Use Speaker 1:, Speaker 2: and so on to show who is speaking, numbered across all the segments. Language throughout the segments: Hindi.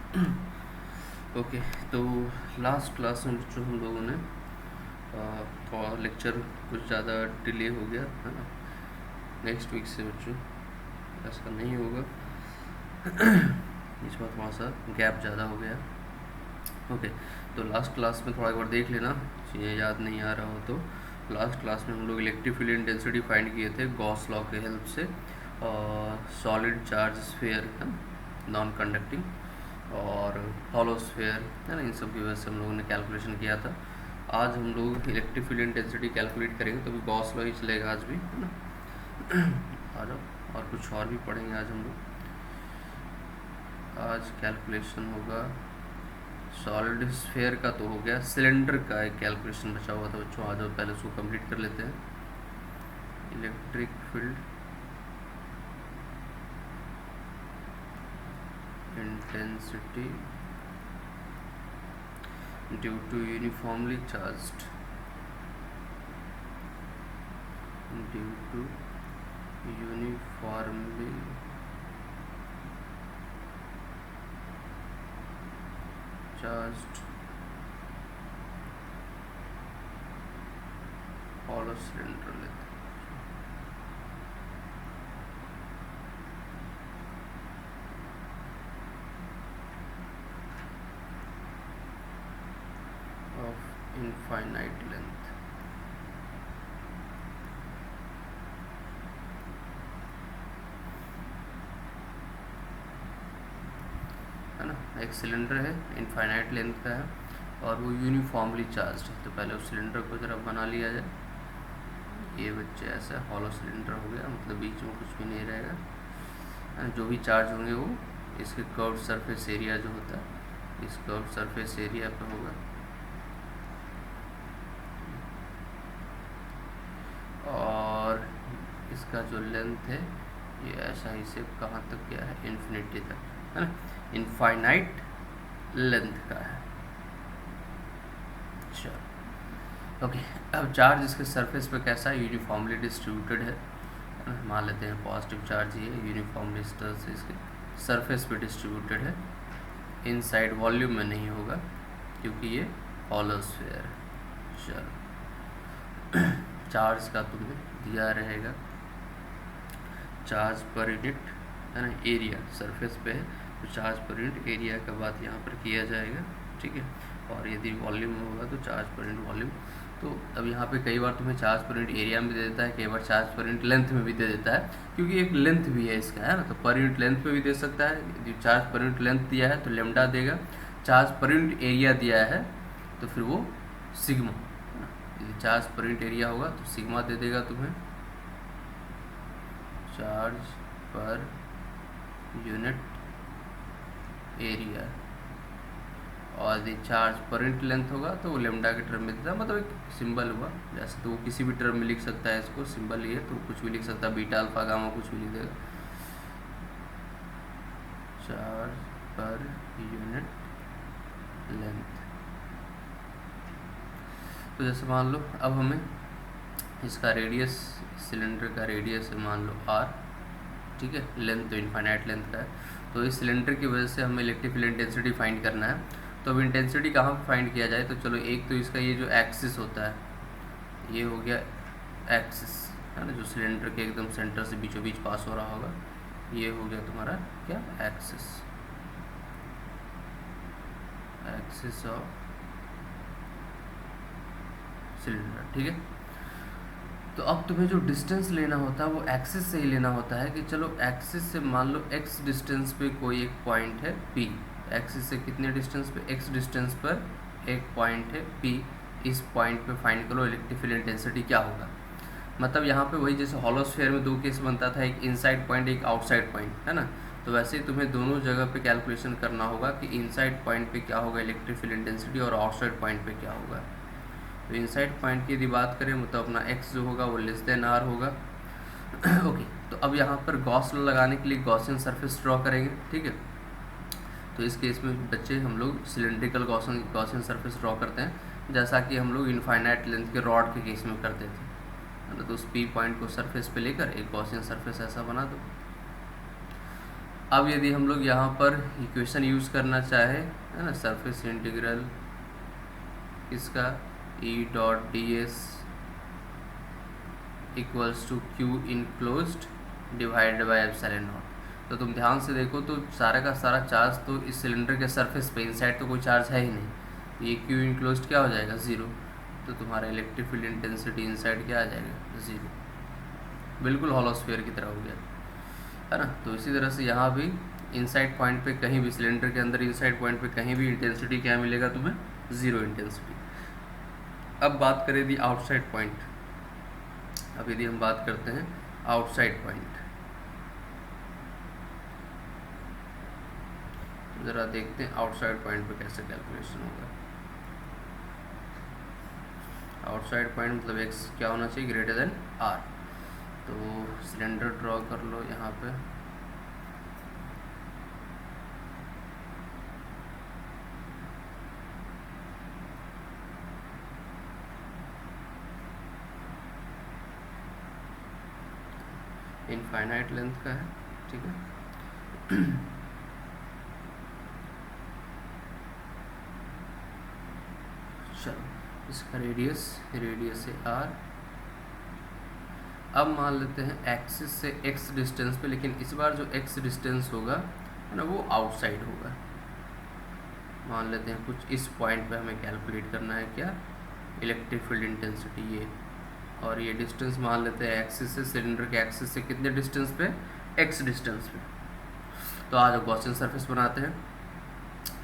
Speaker 1: ओके, तो लास्ट क्लास में जो हम लोगों ने थोड़ा लेक्चर कुछ ज़्यादा डिले हो गया है ना। नेक्स्ट वीक से बच्चों ऐसा नहीं होगा। इस बार थोड़ा सा गैप ज़्यादा हो गया। ओके, तो लास्ट क्लास में थोड़ा एक बार देख लेना, चीज़ें याद नहीं आ रहा हो तो। लास्ट क्लास में हम लोग इलेक्ट्रिक फील्ड इंटेंसिटी फाइंड किए थे गॉस लॉ के हेल्प से, सॉलिड चार्ज स्फीयर है, नॉन कंडक्टिंग, और हॉलो स्फीयर है ना, इन सब की वजह से हम लोगों ने कैलकुलेशन किया था। आज हम लोग इलेक्ट्रिक फील्ड इंटेंसिटी कैलकुलेट करेंगे, तो भी गॉस लॉ ही चलेगा आज भी, है ना। आ जाओ, और कुछ और भी पढ़ेंगे आज हम लोग। आज कैलकुलेशन होगा सॉलिड स्फीयर का, तो हो गया। सिलेंडर का एक कैलकुलेशन बचा हुआ था बच्चों, आ जाओ पहले उसको कंप्लीट कर लेते हैं। Electric field intensity due to uniformly charged, due to uniformly charged hollow cylinder लेते हैं। ऑफ इनफाइनाइट लेंथ, है ना। एक सिलेंडर है, इनफाइनाइट लेंथ का है, और वो यूनिफॉर्मली चार्ज है। तो पहले उस सिलेंडर को ज़रा बना लिया जाए। ये बच्चे ऐसा हॉलो सिलेंडर हो गया, मतलब बीच में कुछ भी नहीं रहेगा। जो भी चार्ज होंगे वो इसके कर्व सरफेस एरिया जो होता है, इस कर्व सरफेस एरिया पे होगा। और इसका जो लेंथ है ये ऐसा ही से कहाँ तक गया है, इन्फिनिटी तक, है ना। इनफाइनाइट लेंथ का है। चलो ओके, अब चार्ज इसके सरफेस पे कैसा है, यूनिफॉर्मली डिस्ट्रीब्यूटेड है। मान लेते हैं पॉजिटिव चार्ज ये यूनिफॉर्मली इसके सरफेस पे डिस्ट्रीब्यूटेड है। इनसाइड वॉल्यूम में नहीं होगा क्योंकि ये हॉलो स्फीयर है। चलो, चार्ज का तुम्हें दिया रहेगा चार्ज पर यूनिट, है ना, एरिया सरफेस पे है, तो चार्ज पर यूनिट एरिया का बात यहाँ पर किया जाएगा, ठीक है। और यदि वॉल्यूम में होगा तो चार्ज पर यूनिट वॉल्यूम। तो अब यहाँ पे कई बार तुम्हें चार्ज पर यूनिट एरिया में दे देता है, कई बार चार्ज पर यूनिट लेंथ में भी दे देता है, क्योंकि एक लेंथ भी है इसका, है ना। तो पर यूनिट लेंथ में भी दे सकता है। यदि चार्ज पर यूनिट लेंथ दिया है तो लेमडा देगा, चार्ज पर यूनिट एरिया दिया है तो फिर वो सिग्मा, है ना। यदि चार्ज पर यूनिट एरिया होगा तो सिग्मा दे देगा तुम्हें, चार्ज पर यूनिट एरिया। और यदि चार्ज पर यूनिट लेंथ होगा तो वो लेमडा के टर्म में देता है, मतलब एक सिंबल हुआ जैसे, तो वो किसी भी टर्म में लिख सकता है इसको, सिंबल ये तो कुछ भी लिख सकता है, बीटा अल्फा गामा कुछ भी लिख देगा। Charge per unit length. तो जैसे मान लो अब हमें इसका रेडियस, सिलेंडर का रेडियस है मान लो r, ठीक है। लेंथ तो इनफाइनाइट लेंथ का है, तो इस सिलेंडर की वजह से हमें इलेक्ट्रिक फील्ड इंटेंसिटी फाइंड करना है। तो अब इंटेंसिटी कहाँ पर फाइंड किया जाए, तो चलो एक तो इसका ये जो एक्सिस होता है, ये हो गया एक्सिस, है ना, जो सिलेंडर के एकदम सेंटर से बीचों बीच पास हो रहा होगा, ये हो गया तुम्हारा क्या, एक्सिस, एक्सिस ऑफ सिलेंडर, ठीक है। तो अब तुम्हें जो डिस्टेंस लेना होता है वो एक्सिस से ही लेना होता है, कि चलो एक्सिस से मान लो x डिस्टेंस पे कोई एक पॉइंट है P, एक्सिस से कितने डिस्टेंस पे, x डिस्टेंस पर एक पॉइंट है P, इस पॉइंट पे फाइंड करो इलेक्ट्रिक फील्ड इंटेंसिटी क्या होगा। मतलब यहाँ पे वही जैसे हॉलो स्फीयर में दो केस बनता था, एक इनसाइड पॉइंट एक आउटसाइड पॉइंट, है ना। तो वैसे ही तुम्हें दोनों जगह पे कैलकुलेशन करना होगा कि इनसाइड पॉइंट पे क्या होगा इलेक्ट्रिक फील्ड इंटेंसिटी, और आउटसाइड पॉइंट पे क्या होगा। तो इनसाइड पॉइंट की यदि बात करें मतलब अपना x जो होगा वो लेस देन r होगा। ओके, तो अब यहाँ पर गॉस लॉ लगाने के लिए गॉसियन सरफेस ड्रॉ करेंगे, ठीक है। तो इस केस में बच्चे हम लोग सिलेंड्रिकल गॉसियन सरफेस ड्रॉ करते हैं, जैसा कि हम लोग इनफाइनाइट लेंथ के रॉड के केस में करते थे, है ना। तो उस P पॉइंट को सरफेस पे लेकर एक गॉसियन सरफेस ऐसा बना दो। अब यदि हम लोग यहाँ पर इक्वेशन यूज़ करना चाहे, है ना, सरफेस इंटीग्रल इसका E dot D S equals to Q enclosed divided by epsilon naught. तो तुम ध्यान से देखो तो सारा का सारा चार्ज तो इस सिलेंडर के सरफेस पे, इनसाइड तो कोई चार्ज है ही नहीं। ये क्यू इनक्लोज्ड क्या हो जाएगा, ज़ीरो। तो तुम्हारा इलेक्ट्रिक फील्ड इंटेंसिटी इनसाइड क्या आ जाएगा, ज़ीरो। बिल्कुल हॉलो स्फीयर की तरह हो गया, है ना। तो इसी तरह से यहाँ भी इनसाइड पॉइंट पे कहीं भी, सिलेंडर के अंदर इनसाइड पॉइंट पे कहीं भी इंटेंसिटी क्या मिलेगा तुम्हें, ज़ीरो इंटेंसिटी। अब बात करें यदि आउटसाइड पॉइंट, अब यदि हम बात करते हैं आउटसाइड पॉइंट, ज़रा देखते हैं आउटसाइड पॉइंट पे कैसे कैलकुलेशन होगा। आउटसाइड पॉइंट मतलब x क्या होना चाहिए, ग्रेटर देन r। तो सिलेंडर ड्रॉ कर लो यहाँ पे, इनफाइनाइट लेंथ का है, ठीक है। चलो इसका रेडियस है r। अब मान लेते हैं एक्सिस से x डिस्टेंस पे, लेकिन इस बार जो x डिस्टेंस होगा, है ना, वो आउटसाइड होगा। मान लेते हैं कुछ इस पॉइंट पे हमें कैलकुलेट करना है क्या, इलेक्ट्रिक फील्ड इंटेंसिटी ये, और ये डिस्टेंस मान लेते हैं एक्सिस से, सिलेंडर के एक्सिस से कितने डिस्टेंस पे, x डिस्टेंस पे। तो आज गॉसियन सरफेस बनाते हैं।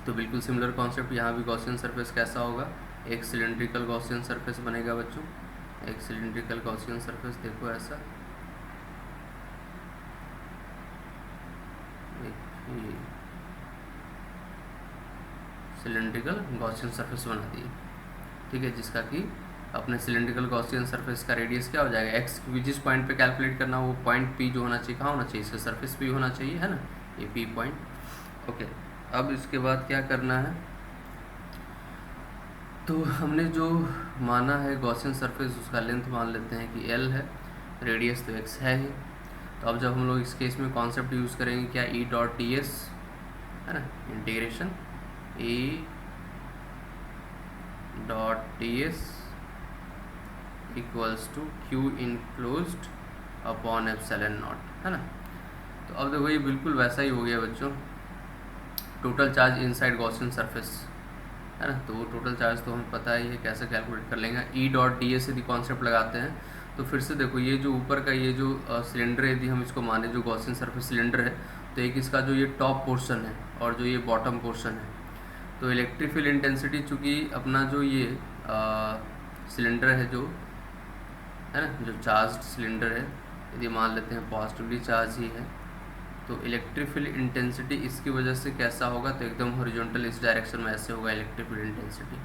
Speaker 1: तो बिल्कुल सिमिलर कॉन्सेप्ट यहाँ भी, गॉसियन सरफेस कैसा होगा, एक सिलेंड्रिकल गॉसियन सरफेस बनेगा बच्चों। एक सिलेंड्रिकल गॉसियन सरफेस देखो ऐसा, ये सिलेंड्रिकल गॉसियन सरफेस बना दिए, ठीक है, जिसका कि अपने सिलेंड्रिकल गॉसियन सरफेस का रेडियस क्या हो जाएगा, x, क्योंकि जिस पॉइंट पे कैलकुलेट करना हो वो पॉइंट P जो होना चाहिए, कहाँ होना चाहिए, इसका सरफेस P होना चाहिए, है ना, ये P पॉइंट। ओके, अब इसके बाद क्या करना है, तो हमने जो माना है गॉसियन सरफेस, उसका लेंथ मान लेते हैं कि L है, रेडियस तो x है ही। तो अब जब हम लोग इस केस में कॉन्सेप्ट यूज़ करेंगे क्या, E डॉट डी एस, है ना, integration E dot D S equals to Q enclosed upon epsilon naught, है ना। तो अब देखो ये बिल्कुल वैसा ही हो गया बच्चों, total charge inside Gaussian surface, है ना। तो वो टोटल चार्ज तो हमें पता ही है, कैसे कैलकुलेट कर लेंगे। ई डॉट डी एस यदि कॉन्सेप्ट लगाते हैं तो फिर से देखो ये जो ऊपर का ये जो सिलेंडर है, यदि हम इसको माने जो गॉसियन सरफेस सिलेंडर है, तो एक इसका जो ये टॉप पोर्शन है और जो ये बॉटम पोर्शन है, तो इलेक्ट्रिक फील्ड इंटेंसिटी चूँकि अपना जो ये सिलेंडर है जो, है ना, जो चार्ज सिलेंडर है, यदि मान लेते हैं पॉजिटिवली चार्ज ही है, तो इलेक्ट्रिक फील्ड इंटेंसिटी इसकी वजह से कैसा होगा, तो एकदम हॉरिजॉन्टल इस डायरेक्शन में ऐसे होगा इलेक्ट्रिक फील्ड इंटेंसिटी।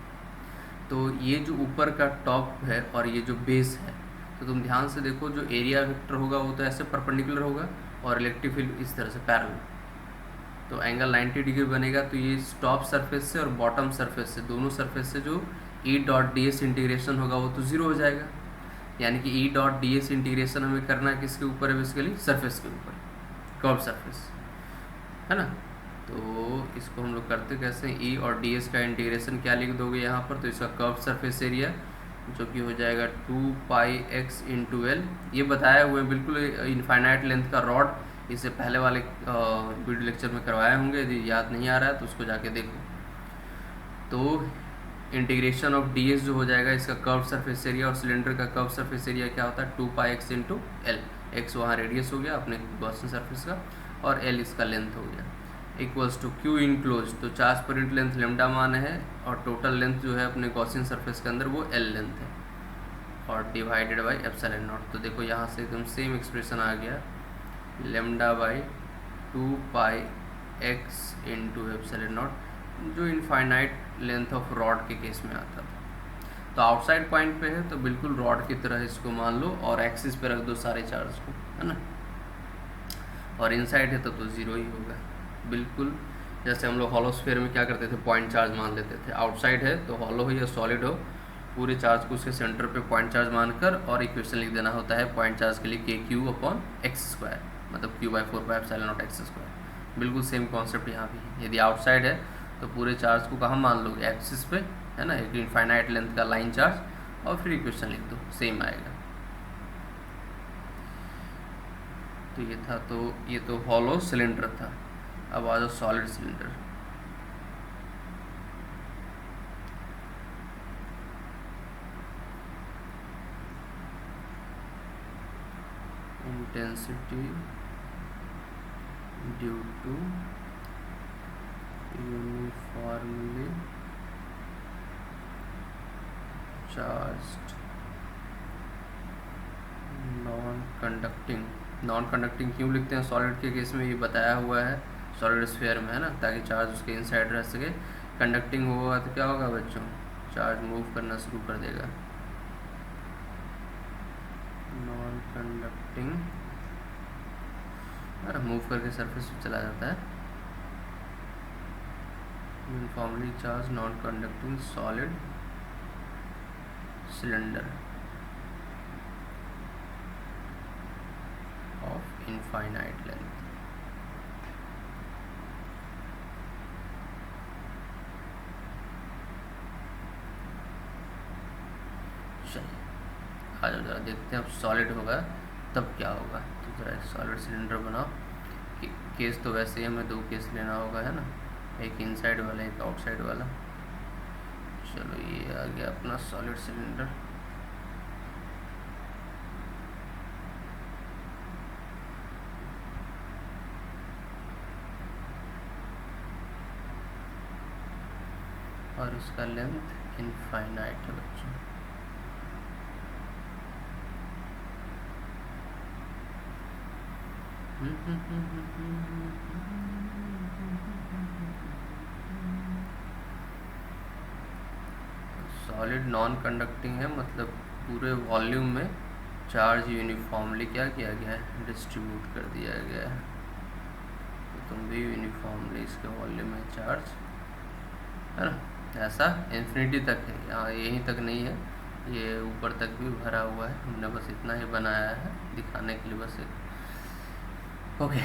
Speaker 1: तो ये जो ऊपर का टॉप है और ये जो बेस है, तो तुम ध्यान से देखो जो एरिया वेक्टर होगा वो तो ऐसे परपेंडिकुलर होगा और इलेक्ट्रिक फील्ड इस तरह से पैरेलल, तो एंगल 90 डिग्री बनेगा। तो ये टॉप सरफेस से और बॉटम सरफेस से, दोनों सरफेस से जो ई डॉट डी एस इंटीग्रेशन होगा वो तो ज़ीरो हो जाएगा, यानी कि ई डॉट डी एस इंटीग्रेशन हमें करना है किसके ऊपर है, बेसिकली सरफेस के ऊपर, कर्व सरफेस, है ना। तो इसको हम लोग करते कैसे, ई और डी एस का इंटीग्रेशन क्या लिख दोगे यहाँ पर, तो इसका कर्व सरफेस एरिया जो कि हो जाएगा 2 पाई एक्स इंटू एल। ये बताया हुए बिल्कुल इनफाइनाइट लेंथ का रॉड, इससे पहले वाले वीडियो लेक्चर में करवाए होंगे, यदि याद नहीं आ रहा है तो उसको जाके देखो। तो इंटीग्रेशन ऑफ डी एस जो हो जाएगा इसका कर्व सरफेस एरिया, और सिलेंडर का कर्व सरफेस एरिया क्या होता है, 2 pi X into L. X वहाँ रेडियस हो गया अपने गॉसियन सरफेस का, और एल इसका लेंथ हो गया, इक्वल्स टू क्यू इनक्लोज, तो charge per unit length lambda मान है, और टोटल लेंथ जो है अपने गॉसियन सरफेस के अंदर वो एल लेंथ है, और डिवाइडेड बाई एप्सिलॉन नॉट। तो देखो यहाँ से एकदम सेम एक्सप्रेशन आ गया, lambda by 2 pi X into epsilon not, जो इनफाइनाइट लेंथ ऑफ रॉड के केस में आता था। तो आउटसाइड पॉइंट पे है तो बिल्कुल रॉड की तरह इसको मान लो और एक्सिस पे रख दो सारे चार्ज को, है ना, और इनसाइड है तो ज़ीरो ही होगा। बिल्कुल जैसे हम लोग हॉलो स्फीयर में क्या करते थे, पॉइंट चार्ज मान लेते थे। आउटसाइड है तो हॉलो हो या सॉलिड हो, पूरे चार्ज को उसके सेंटर पे पॉइंट चार्ज मानकर और इक्वेशन लिख देना होता है पॉइंट चार्ज के लिए, के क्यू अपॉन एक्स स्क्वायर, मतलब Q by 4 pi epsilon not x square, बिल्कुल सेम कॉन्सेप्ट यहाँ भी है। यदि आउटसाइड है तो पूरे चार्ज को कहाँ मान लोगे, एक्सिस पे, है ना, एक इनफाइनाइट लेंथ का लाइन चार्ज, और फिर इक्वेशन लिख दो, सेम आएगा। तो ये था, तो ये तो हॉलो सिलेंडर था। अब आ जाओ solid cylinder. Intensity due to uniformly charged non conducting क्यों लिखते हैं सॉलिड के केस में, ये बताया हुआ है सॉलिड स्फीयर में, है ना, ताकि चार्ज उसके इनसाइड रह सके। कंडक्टिंग होगा तो क्या होगा बच्चों, चार्ज मूव करना शुरू कर देगा। नॉन कंडक्टिंग मूव करके सरफेस पे चला जाता है। Uniformly charge non conducting solid cylinder of infinite length. चलिए आ जाओ जरा देखते हैं अब सॉलिड होगा तब क्या होगा। तो जरा सॉलिड सिलेंडर बनाओ। केस तो वैसे ही हमें दो केस लेना होगा, है ना, एक इनसाइड वाला एक आउटसाइड वाला। चलो ये आ गया अपना सॉलिड सिलेंडर। और इसका लेंथ इनफाइनाइट है बच्चों। सॉलिड नॉन कंडक्टिंग है, मतलब पूरे वॉल्यूम में चार्ज यूनिफॉर्मली क्या किया गया है, डिस्ट्रीब्यूट कर दिया गया है। तो तुम भी यूनिफॉर्मली इसके वॉल्यूम में चार्ज, है ना, ऐसा इन्फिनिटी तक है, यहाँ यहीं तक नहीं है, ये ऊपर तक भी भरा हुआ है। हमने बस इतना ही बनाया है दिखाने के लिए, बस एक। ओके,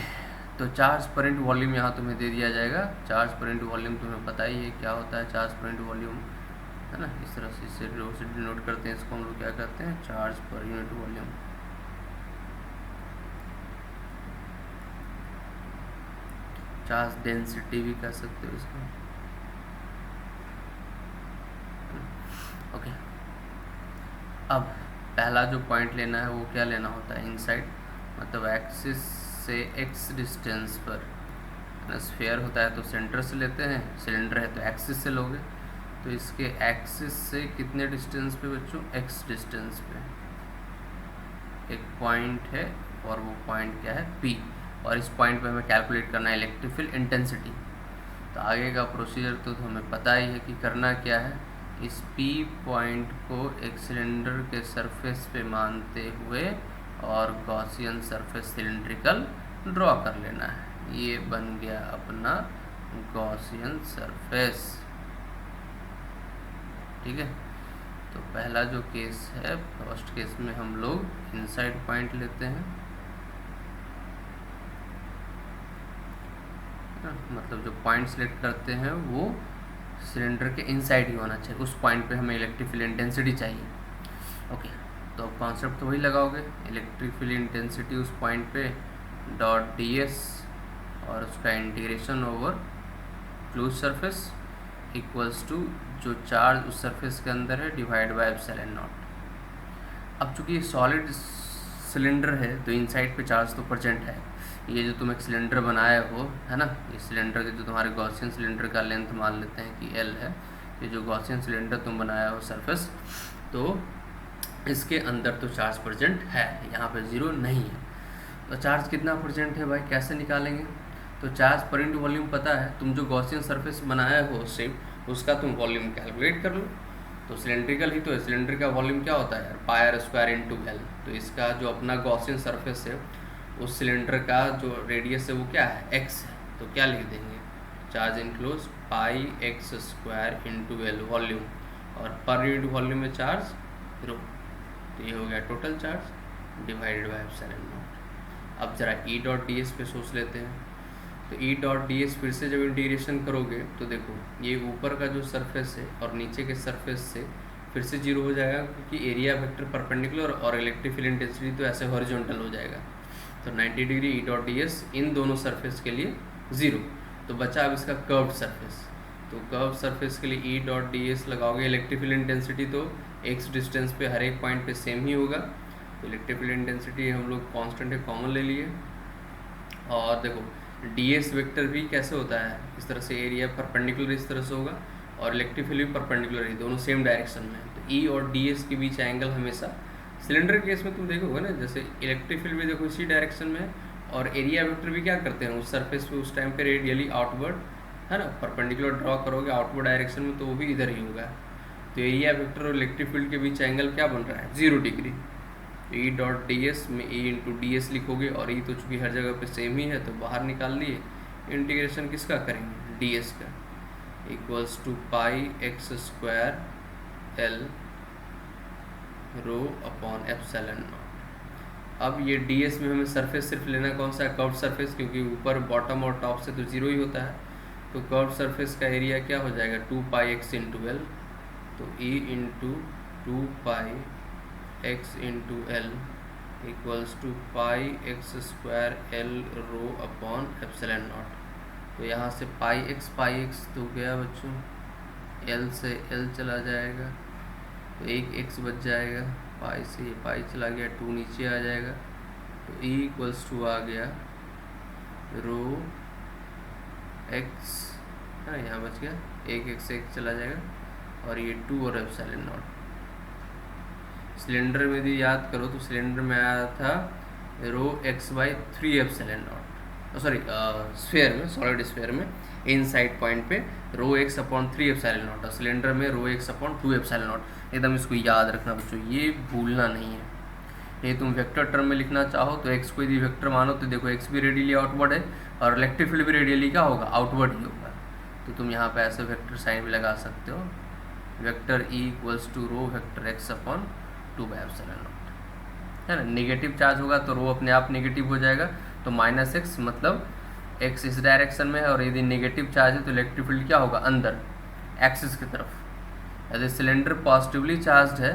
Speaker 1: तो चार्ज पर इनटू वॉल्यूम यहाँ तुम्हें दे दिया जाएगा। चार्ज पर इनटू वॉल्यूम तुम्हें पता ही है क्या होता है, चार्ज पर इनटू वॉल्यूम, है ना, इस तरह से इससे डिनोट करते हैं। इसको हम लोग क्या करते हैं, charge per unit volume. Charge density भी कह सकते हो इसको। ओके, अब पहला जो पॉइंट लेना है वो क्या लेना होता है, इनसाइड, मतलब एक्सिस से एक्स डिस्टेंस पर। स्फीयर होता है तो सेंटर से लेते हैं, सिलेंडर है तो एक्सिस से लोगे। तो इसके एक्सिस से कितने डिस्टेंस पे बच्चों, एक्स डिस्टेंस पे एक पॉइंट है, और वो पॉइंट क्या है, पी। और इस पॉइंट पे हमें कैलकुलेट करना है इलेक्ट्रिक फील्ड इंटेंसिटी। तो आगे का प्रोसीजर तो हमें पता ही है कि करना क्या है। इस पी पॉइंट को एक सिलेंडर के सरफेस पे मानते हुए और गॉसियन सरफेस सिलेंड्रिकल ड्रॉ कर लेना है। ये बन गया अपना गॉसियन सरफेस, ठीक है। तो पहला जो केस है, फर्स्ट केस में हम लोग इनसाइड पॉइंट लेते हैं, मतलब जो पॉइंट सेलेक्ट करते हैं वो सिलेंडर के इनसाइड ही होना चाहिए। उस पॉइंट पे हमें इलेक्ट्रिक फील्ड इंटेंसिटी चाहिए। ओके, तो अब कॉन्सेप्ट तो वही लगाओगे, इलेक्ट्रिक फील्ड इंटेंसिटी उस पॉइंट पे डॉट ds और उसका integration over close surface equals to जो चार्ज उस सरफेस के अंदर है डिवाइड बाय एप्सिलॉन नॉट। अब चूंकि ये सॉलिड सिलेंडर है तो इनसाइड पे चार्ज तो प्रेजेंट है। ये जो तुम एक सिलेंडर बनाए हो, है ना, ये सिलेंडर के जो तुम्हारे गॉसियन सिलेंडर का लेंथ मान लेते हैं कि L है, ये जो गॉसियन सिलेंडर तुम बनाया हो सरफेस, तो इसके अंदर तो चार्ज प्रेजेंट है, यहाँ पे ज़ीरो नहीं है। तो चार्ज कितना प्रेजेंट है भाई, कैसे निकालेंगे। तो चार्ज पर इनटू वॉल्यूम पता है, तुम जो गॉसियन सरफेस बनाया हो सेम, उसका तुम वॉल्यूम कैलकुलेट कर लो। तो सिलेंड्रिकल ही तो है, सिलेंडर का वॉल्यूम क्या होता है यार, पाई स्क्वायर इंटू L। तो इसका जो अपना गॉसियन सरफेस है, उस सिलेंडर का जो रेडियस है वो क्या है, x है। तो क्या लिख देंगे, चार्ज इनक्लोज पाई x square into L volume, और पर यूनिट वॉल्यूम में चार्ज रो। तो ये हो गया total charge divided by epsilon naught. अब जरा E डॉट ds पे सोच लेते हैं। तो ई डॉट डी एस फिर से जब इंटीग्रेशन करोगे तो देखो ये ऊपर का जो सरफेस है और नीचे के सरफेस से फिर से जीरो हो जाएगा, क्योंकि एरिया वेक्टर परपेंडिकुलर और इलेक्ट्रिक फील्ड इंटेंसिटी तो ऐसे हॉरिजॉन्टल हो जाएगा। तो 90 degree E dot D S इन दोनों सरफेस के लिए ज़ीरो। तो बचा अब इसका कर्व्ड सरफेस। तो कर्व सरफेस के लिए ई डॉट डी एस लगाओगे, इलेक्ट्रिक फील्ड इंटेंसिटी तो एक्स डिस्टेंस पे हर एक पॉइंट पे सेम ही होगा। तो इलेक्ट्रिक फील्ड इंटेंसिटी हम लोग कांस्टेंट है, कॉमन ले लिए। और देखो डी एस वेक्टर भी कैसे होता है, इस तरह से एरिया परपेंडिकुलर इस तरह से होगा और इलेक्ट्रिक फील्ड भी परपेंडिकुलर ही, दोनों सेम डायरेक्शन में। तो ई और डी एस के बीच एंगल हमेशा, सिलेंडर केस में तुम देखोगे ना, जैसे इलेक्ट्रिक फील्ड भी देखो इसी डायरेक्शन में है और एरिया वेक्टर भी क्या करते हैं उस सरफेस पे उस टाइम पे रेडियली आउटवर्ड, है ना, परपेंडिकुलर ड्रॉ करोगे आउटवर्ड डायरेक्शन में तो वो भी इधर ही होगा। तो एरिया वेक्टर और इलेक्ट्रिक फील्ड के बीच एंगल क्या बन रहा है, 0 डिग्री। तो ई डॉट डी एस में ई इंटू डी एस लिखोगे और ई तो चूँकि हर जगह पे सेम ही है तो बाहर निकाल लिए। इंटीग्रेशन किसका करेंगे, डी एस का, equals to pi X square L rho upon epsilon naught. अब ये डी एस में हमें सरफेस सिर्फ लेना कौन सा है, कर्व्ड सरफेस, क्योंकि ऊपर बॉटम और टॉप से तो जीरो ही होता है। तो कर्व्ड सरफेस का एरिया क्या हो जाएगा, 2 पाई एक्स इंटू एल। तो E into 2 pi X into L equals to pi X square L rho upon epsilon naught. तो यहाँ से पाई एक्स तो गया बच्चों, एल से एल चला जाएगा तो एक एक्स बच जाएगा, पाई से ये पाई चला गया, 2 नीचे आ जाएगा। तो ई इक्वल्स टू आ गया रो एक्स, है ना, यहाँ बच गया एक एक्स एक चला जाएगा और ये 2 और एप्सिलॉन नॉट। सिलेंडर में यदि याद करो तो सिलेंडर में आया था rho X by 3 epsilon naught, sorry sphere में, सॉलिड स्फेयर में इनसाइड पॉइंट पे rho X upon 3 epsilon naught और सिलेंडर में rho X upon 2 epsilon naught. एकदम इसको याद रखना बच्चों, ये भूलना नहीं है। ये तुम वेक्टर टर्म में लिखना चाहो तो एक्स को यदि वेक्टर मानो तो देखो एक्स भी रेडियली आउटवर्ड है और इलेक्ट्रिक फील्ड भी रेडियली क्या होगा, आउटवर्ड ही होगा। तो तुम यहाँ पे ऐसे वेक्टर साइन भी लगा सकते हो, vector E equals to rho vector X upon 2 by epsilon naught, है ना। नेगेटिव चार्ज होगा तो रो अपने आप नेगेटिव हो जाएगा, तो माइनस एक्स मतलब एक्स इस डायरेक्शन में है और यदि नेगेटिव चार्ज है तो इलेक्ट्रिक फील्ड क्या होगा, अंदर एक्सिस की तरफ। यदि सिलेंडर पॉजिटिवली चार्ज है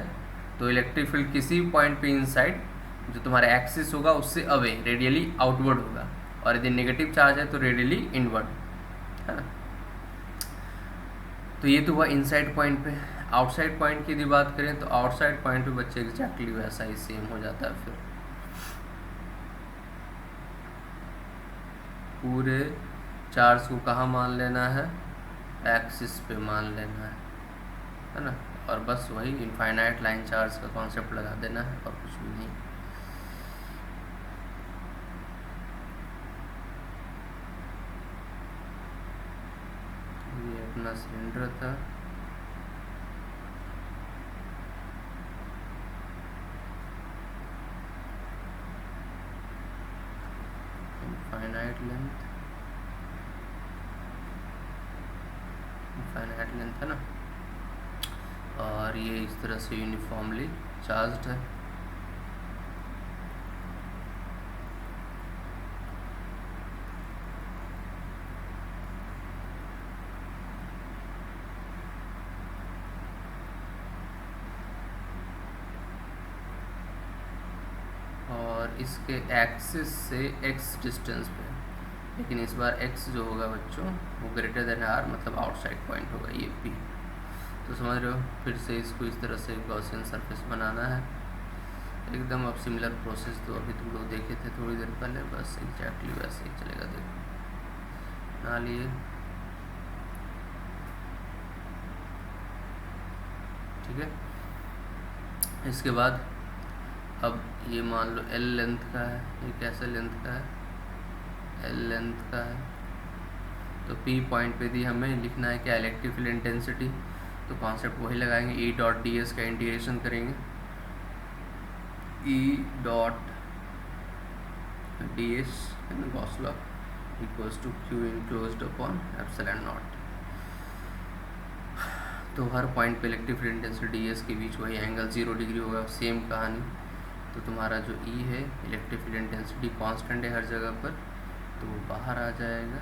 Speaker 1: तो इलेक्ट्रिक फील्ड किसी पॉइंट पे इनसाइड जो तुम्हारा एक्सिस होगा उससे अवे रेडियली आउटवर्ड होगा और यदि नेगेटिव चार्ज है तो रेडियली इनवर्ड, है ना। तो ये तो हुआ इनसाइड पॉइंट पे। आउटसाइड पॉइंट की यदि बात करें तो आउटसाइड पॉइंट पे बच्चे एग्जैक्टली वैसा ही सेम हो जाता है। फिर पूरे चार्ज को कहाँ मान लेना है, एक्सिस पे मान लेना है ना, और बस वही इनफाइनाइट लाइन चार्ज का कॉन्सेप्ट लगा देना है और कुछ भी नहीं। ये अपना सिलेंडर था, इनफाइनाइट लेंथ है ना, और ये इस तरह से यूनिफॉर्मली चार्ज्ड है। और इसके एक्सिस से x डिस्टेंस पे, लेकिन इस बार x जो होगा बच्चों वो ग्रेटर देन r, मतलब आउटसाइड पॉइंट होगा ये P। तो समझ रहे हो, फिर से इसको इस तरह से गॉसियन सरफेस बनाना है एकदम। अब सिमिलर प्रोसेस तो अभी तुम लोग देखे थे थोड़ी देर पहले, बस एग्जैक्टली वैसे ही चलेगा। देखो ना लिए, ठीक है। इसके बाद अब ये मान लो L लेंथ का है, ये कैसे लेंथ का है, L लेंथ का है। तो P पॉइंट पे दी हमें लिखना है क्या, इलेक्ट्रिक फील्ड इंटेंसिटी। तो कॉन्सेप्ट वही लगाएंगे, E डॉट डी एस का इंटीग्रेशन करेंगे, E dot D S Gauss law equals to Q enclosed upon epsilon naught. तो हर पॉइंट पे electric field intensity D S के बीच वही एंगल 0 डिग्री होगा, सेम कहानी। तो तुम्हारा जो E है, इलेक्ट्रिक फील्ड इंटेंसिटी कांस्टेंट है हर जगह पर, तो बाहर आ जाएगा,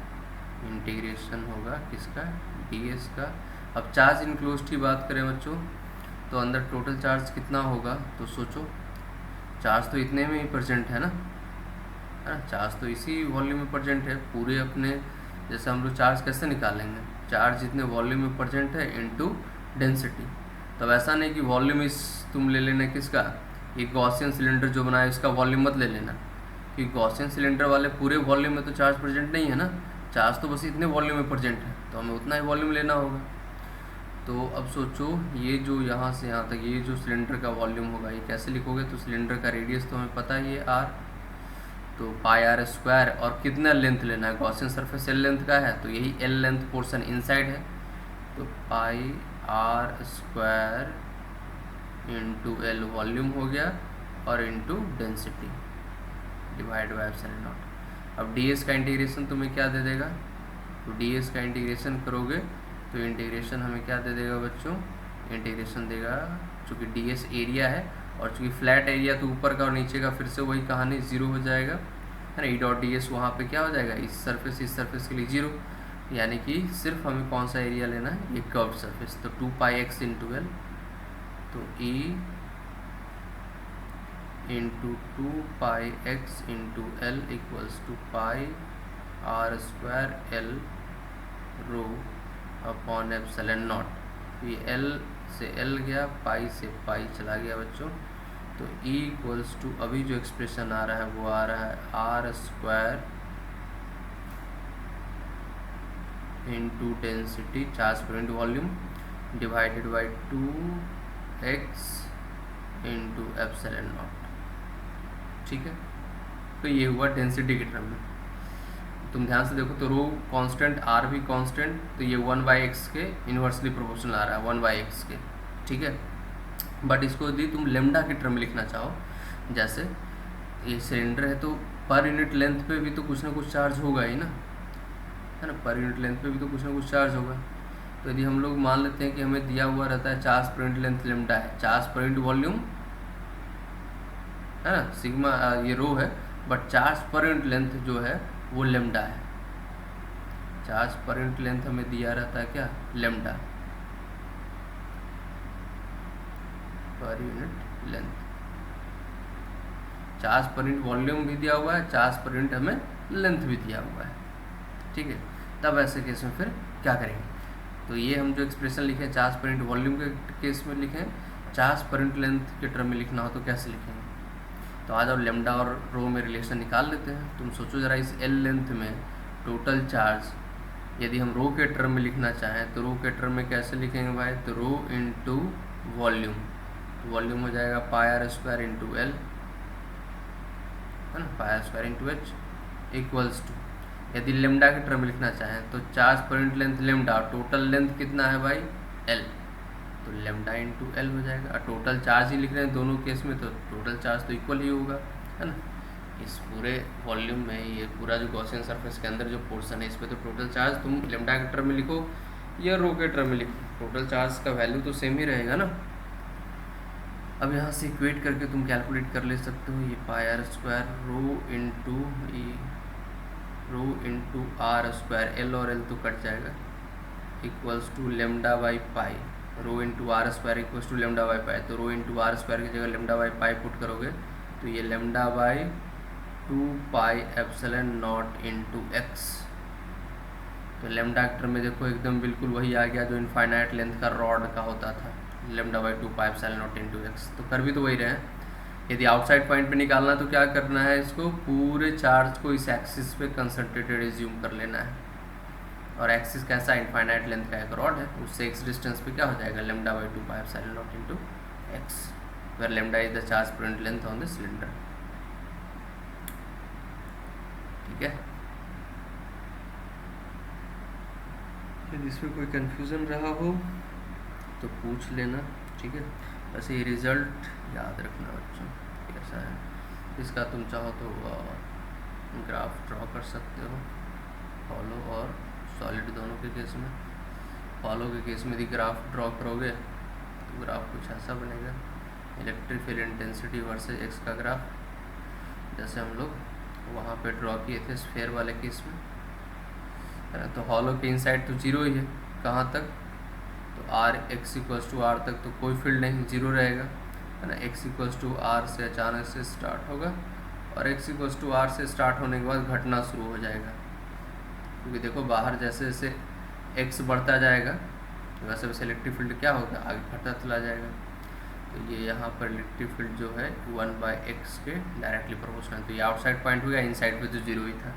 Speaker 1: इंटीग्रेशन होगा किसका, ds का। अब चार्ज इनक्लोज्ड की बात करें बच्चों, तो अंदर टोटल चार्ज कितना होगा, तो सोचो चार्ज तो इतने में ही प्रेजेंट है ना, चार्ज तो इसी वॉल्यूम में प्रेजेंट है पूरे अपने। जैसे हम लोग चार्ज कैसे निकालेंगे, चार्ज जितने वॉल्यूम में प्रेजेंट है इनटू डेंसिटी। तो ऐसा नहीं कि वॉल्यूम इस तुम ले लेना किसका, एक गॉसियन सिलेंडर जो बनाया इसका वॉल्यूम मत ले लेना, क्योंकि गॉसियन सिलेंडर वाले पूरे वॉल्यूम में तो चार्ज प्रेजेंट नहीं है ना, चार्ज तो बस इतने वॉल्यूम में प्रेजेंट है, तो हमें उतना ही वॉल्यूम लेना होगा। तो अब सोचो ये जो यहाँ से यहाँ तक ये जो सिलेंडर का वॉल्यूम होगा ये कैसे लिखोगे, तो सिलेंडर का रेडियस तो हमें पता ही है r, तो पाई आर स्क्वायर, और कितना लेंथ लेना है, गॉसियन सरफेस एल लेंथ का है तो यही एल लेंथ पोर्शन इनसाइड है, तो pi R square into L volume हो गया और into density divide by epsilon naught. अब ds का इंटीग्रेशन तुम्हें क्या दे देगा, तो ds का इंटीग्रेशन करोगे तो इंटीग्रेशन हमें क्या दे देगा बच्चों, इंटीग्रेशन देगा चूँकि ds एरिया है और चूँकि फ्लैट एरिया तो ऊपर का और नीचे का फिर से वही कहानी जीरो हो जाएगा है ना, ई डॉट ds वहाँ पे क्या हो जाएगा, इस सरफेस के लिए जीरो, यानी कि सिर्फ हमें कौन सा एरिया लेना है, ये कर्व सरफेस, तो 2 पाई x इंटू एल, तो e into 2 pi x into L equals to pi R square L rho upon epsilon naught. ये l से l गया, पाई से पाई चला गया बच्चों, तो E इक्वल्स टू अभी जो एक्सप्रेशन आ रहा है वो आ रहा है R square into density charge per into volume divided by 2x into epsilon naught, ठीक है। तो ये हुआ डेंसिटी के टर्म में। तुम ध्यान से देखो तो रो कांस्टेंट, आर भी कांस्टेंट, तो ये 1/x के इन्वर्सली प्रोपोर्शनल आ रहा है 1/x के, ठीक है। बट इसको यदि तुम लेमडा के टर्म में लिखना चाहो, जैसे ये सिलेंडर है तो पर यूनिट लेंथ पे भी तो कुछ ना कुछ चार्ज होगा ही ना, है ना, पर यूनिट लेंथ पे भी तो कुछ ना कुछ चार्ज होगा। तो यदि हम लोग मान लेते हैं कि हमें दिया हुआ रहता है charge per unit length lambda है, चार्ज पर यूनिट वॉल्यूम है ना, सिग्मा ये रो है, but charge per unit length जो है वो लेमडा है, चार्ज पर यूनिट लेंथ हमें दिया रहता है क्या, लेमडा पर unit length. Charge per unit volume भी दिया हुआ है, चार्ज पर यूनिट हमें लेंथ भी दिया हुआ है, ठीक है। तब ऐसे केस में फिर क्या करेंगे, तो ये हम जो एक्सप्रेशन लिखे चार्ज पर यूनिट वॉल्यूम के केस में लिखें, चार्ज पर यूनिट लेंथ के टर्म में लिखना हो तो कैसे लिखेंगे, तो आ जाओ लेमडा और रो में रिलेशन निकाल लेते हैं। तुम सोचो ज़रा इस एल लेंथ में टोटल चार्ज यदि हम रो के टर्म में लिखना चाहें तो रो के टर्म में कैसे लिखेंगे भाई, तो रो इंटू वॉल्यूम, तो वॉल्यूम हो जाएगा pi R square into L, है ना, pi R square into H equals to, यदि लेमडा के टर्म में लिखना चाहें तो charge per unit length lambda, total length कितना है भाई एल, तो लेमडा इंटू एल हो जाएगा। और टोटल चार्ज ही लिख रहे हैं दोनों केस में, तो टोटल चार्ज तो इक्वल ही होगा, है ना। इस पूरे वॉल्यूम में ये पूरा जो गॉसियन सरफेस के अंदर जो पोर्शन है इस पर तो टोटल चार्ज तुम लेमडा के टर्म में लिखो या रो के टर्म में लिखो, टोटल चार्ज का वैल्यू तो सेम ही रहेगा ना। अब यहाँ से इक्वेट करके तुम कैलकुलेट कर ले सकते हो, ये pi R square rho into R square, L और एल तो कट जाएगा, equals to lambda by pi, rho into R square equals to lambda by pi, तो रो इंटू आर स्क्वायर की जगह लेमडा बाई पाई पुट करोगे तो ये lambda by 2 pi epsilon naught into x, तो लेमडा टर्म में देखो एकदम बिल्कुल वही आ गया जो इनफाइनाइट लेंथ का रॉड का होता था, lambda by 2 pi epsilon naught into x, तो कर भी तो वही रहे हैं। यदि आउटसाइड पॉइंट पे निकालना तो क्या करना है, इसको पूरे चार्ज को इस एक्सिस पे कंसंट्रेटेड एज्यूम कर लेना है, और एक्सिस कैसा इनफाइनाइट लेंथ का एक रॉड है, उससे एक्स डिस्टेंस पे क्या हो जाएगा lambda by 2 pi epsilon naught into X, where lambda is the charge per unit length on the cylinder, ठीक है। यदि इसमें कोई कंफ्यूजन रहा हो तो पूछ लेना, ठीक है। वैसे ये रिजल्ट याद रखना बच्चों कैसा है, इसका तुम चाहो तो ग्राफ ड्रॉ कर सकते हो, फॉलो और सॉलिड दोनों के केस में। फॉलो के केस में यदि ग्राफ ड्रॉ करोगे तो ग्राफ कुछ ऐसा बनेगा, electric field intensity versus x का ग्राफ, जैसे हम लोग वहाँ पे ड्रॉ किए थे स्फेयर वाले केस में, है ना। तो हॉलो के इनसाइड तो जीरो ही है, कहाँ तक, तो R X equals to R तक तो कोई फील्ड नहीं, जीरो रहेगा, है ना। एक्स इक्वल्स टू आर से अचानक से स्टार्ट होगा और एक्स इक्वल्स टू आर से स्टार्ट होने के बाद घटना शुरू हो जाएगा, क्योंकि देखो बाहर जैसे जैसे एक्स बढ़ता जाएगा वैसे वैसे इलेक्ट्रिक फील्ड क्या होगा, आगे घटता चला जाएगा। तो ये यहाँ पर इलेक्ट्रिक फील्ड जो है 1/x के डायरेक्टली प्रोपोर्शनल, तो ये आउटसाइड पॉइंट हो गया, इनसाइड पे तो जीरो ही था।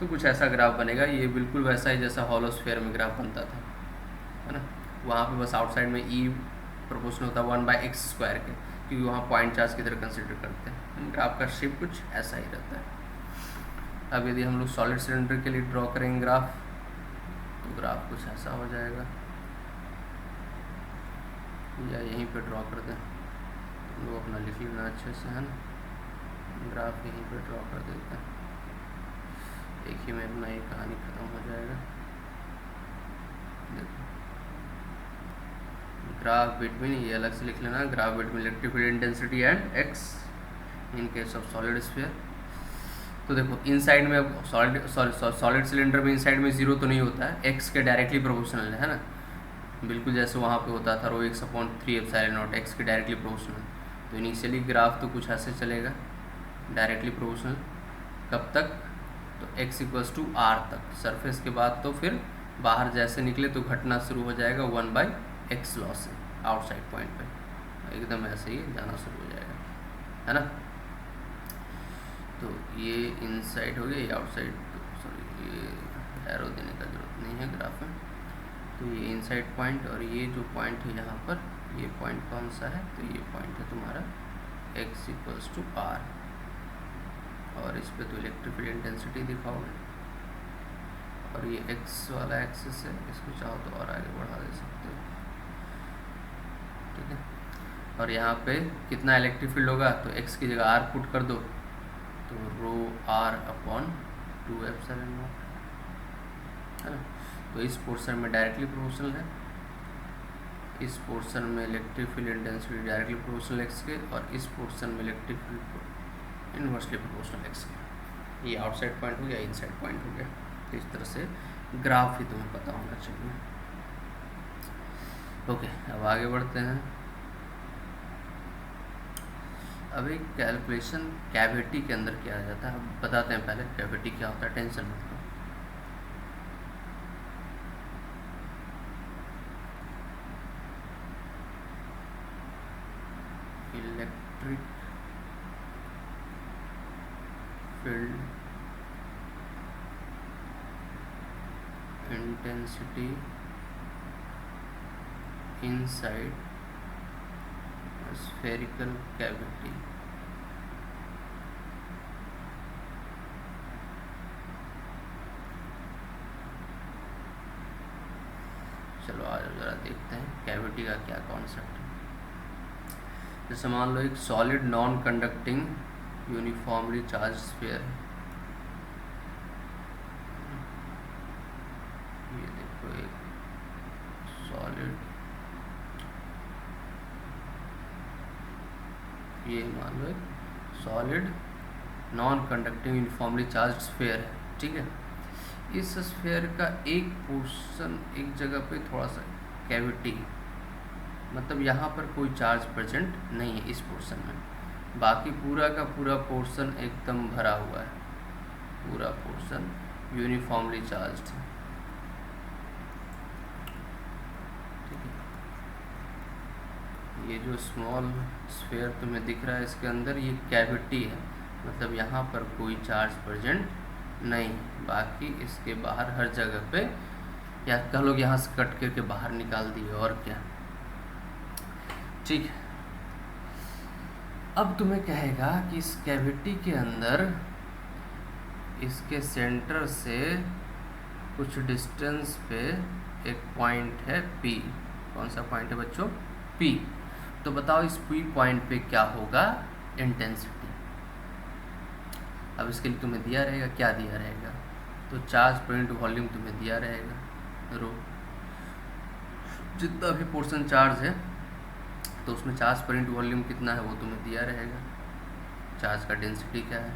Speaker 1: तो कुछ ऐसा ग्राफ बनेगा, ये बिल्कुल वैसा ही जैसा हॉलो स्फीयर में ग्राफ बनता था, है ना। वहाँ पे बस आउटसाइड में ई प्रोपोर्शनल होता है 1/x² के, क्योंकि वहाँ पॉइंट चार्ज की तरह कंसिडर करते हैं। ग्राफ का शेप कुछ ऐसा ही रहता है। अब यदि हम लोग सॉलिड सिलेंडर के लिए ड्रॉ करेंगे ग्राफ, तो ग्राफ कुछ ऐसा हो जाएगा, या यहीं पे ड्रॉ कर दें, हम लोग अपना लिख लेना अच्छे से, है ना। ग्राफ यहीं पे ड्रॉ कर देते हैं, एक ही में अपना ये कहानी ख़त्म हो जाएगा। देखो ग्राफ बिटवीन, ये अलग से लिख लेना, graph between electric field intensity and x in case of solid sphere. तो देखो इनसाइड में अब सॉलिड सिलेंडर में इनसाइड में जीरो तो नहीं होता है, एक्स के डायरेक्टली प्रोपोर्शनल है ना, बिल्कुल जैसे वहाँ पे होता था ρ(x)/3ε0 एक्स के डायरेक्टली प्रोपोर्शनल। तो इनिशियली ग्राफ तो कुछ ऐसे चलेगा डायरेक्टली प्रोपोर्शनल, कब तक, तो x इक्वल्स टू आर तक, सरफेस के बाद तो फिर बाहर जैसे निकले तो घटना शुरू हो जाएगा 1/x लॉस से आउटसाइड पॉइंट पे, एकदम ऐसे ही जाना शुरू हो जाएगा, है ना। तो ये इनसाइड हो गया, ये आउटसाइड, सॉरी ये एरो देने का जरूरत नहीं है ग्राफ में। तो ये इनसाइड पॉइंट और ये जो पॉइंट है यहाँ पर, ये पॉइंट कौन सा है, तो ये पॉइंट है तुम्हारा x इक्वल्स टू आर, और इस पे तो इलेक्ट्रिक फील्ड इंटेंसिटी दिखाओगे, और ये x वाला एक्सिस है, इसको चाहो तो और आगे बढ़ा दे सकते हो, ठीक है। और यहाँ पे कितना इलेक्ट्रिक फील्ड होगा, तो x की जगह r पुट कर दो, तो ρr/2ε0, है ना। तो इस पोर्शन में डायरेक्टली प्रोपोर्शनल है, इस पोर्शन में electric field intensity directly proportional x के, और इस पोर्शन में electric field inversely proportional x के। ये आउटसाइड पॉइंट हो गया, इनसाइड पॉइंट हो गया। तो इस तरह से ग्राफ ही तुम्हें पता होना चाहिए। ओके, अब आगे बढ़ते हैं। अब एक कैलकुलेशन कैविटी के अंदर किया जाता है, अब बताते हैं पहले कैविटी क्या होता है, टेंशन मत लो। Electric field intensity inside spherical cavity. चलो आज जरा देखते हैं कैविटी का क्या कॉन्सेप्ट है। जैसे मान लो एक solid non conducting uniformly charge sphere है, ये देखो एक सॉलिड, ये मान लो एक solid non conducting uniformly charge sphere है, ठीक है। इस स्फीयर का एक पोर्शन एक जगह पे थोड़ा सा कैविटी, मतलब यहाँ पर कोई चार्ज प्रेजेंट नहीं है इस पोर्शन में, बाकी पूरा का पूरा पोर्शन एकदम भरा हुआ है, पूरा पोर्शन यूनिफॉर्मली चार्ज्ड है, ठीक है। ये जो स्मॉल स्फीयर तुम्हें दिख रहा है इसके अंदर ये कैविटी है, मतलब यहाँ पर कोई चार्ज प्रेजेंट नहीं, बाकी इसके बाहर हर जगह पे, या कह लो यहाँ से कट करके बाहर निकाल दिए, और क्या, ठीक है। अब तुम्हें कहेगा कि इस कैविटी के अंदर इसके सेंटर से कुछ डिस्टेंस पे एक पॉइंट है P, कौन सा पॉइंट है बच्चों, P। तो बताओ इस P पॉइंट पे क्या होगा इंटेंसिटी। अब इसके लिए तुम्हें दिया रहेगा, क्या दिया रहेगा, तो चार्ज पर इनटू वॉल्यूम तुम्हें दिया रहेगा रो, जितना भी पोर्शन चार्ज है तो उसमें चार्ज पर इनटू वॉल्यूम कितना है वो तुम्हें दिया रहेगा, चार्ज का डेंसिटी क्या है,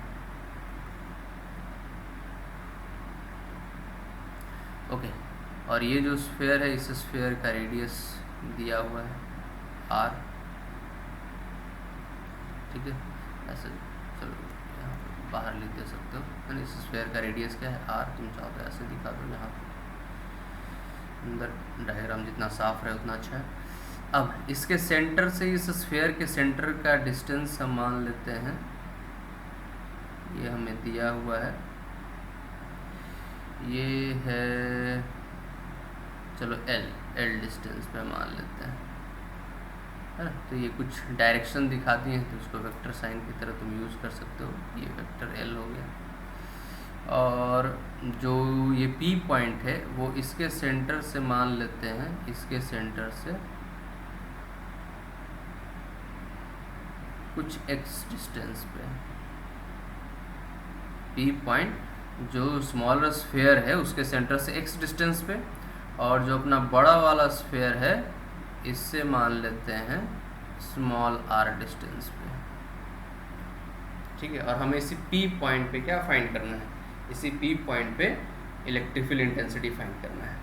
Speaker 1: ओके। और ये जो स्फीयर है, इस स्फीयर का रेडियस दिया हुआ है r, ठीक है। ऐसे चलो यहाँ पे बाहर लिख दे सकते हो, यानी इस स्फीयर का रेडियस क्या है r। तुम चाहो तो ऐसे दिखा दो, यहाँ अंदर डायग्राम जितना साफ रहे उतना अच्छा है। अब इसके सेंटर से इस स्फीयर के सेंटर का डिस्टेंस हम मान लेते हैं, ये हमें दिया हुआ है, ये है चलो l डिस्टेंस पे मान लेते हैं, है ना। तो ये कुछ डायरेक्शन दिखाती हैं, तो उसको वेक्टर साइन की तरह तुम यूज़ कर सकते हो। ये वेक्टर l हो गया, और जो ये P पॉइंट है वो इसके सेंटर से मान लेते हैं, इसके सेंटर से कुछ x डिस्टेंस पे P पॉइंट जो स्मॉलर स्फीयर है उसके सेंटर से x डिस्टेंस पे, और जो अपना बड़ा वाला स्फीयर है इससे मान लेते हैं स्मॉल r डिस्टेंस पे, ठीक है। और हमें इसी P पॉइंट पे क्या फाइंड करना है, इसी P पॉइंट पे इलेक्ट्रिक फील्ड इंटेंसिटी फाइंड करना है।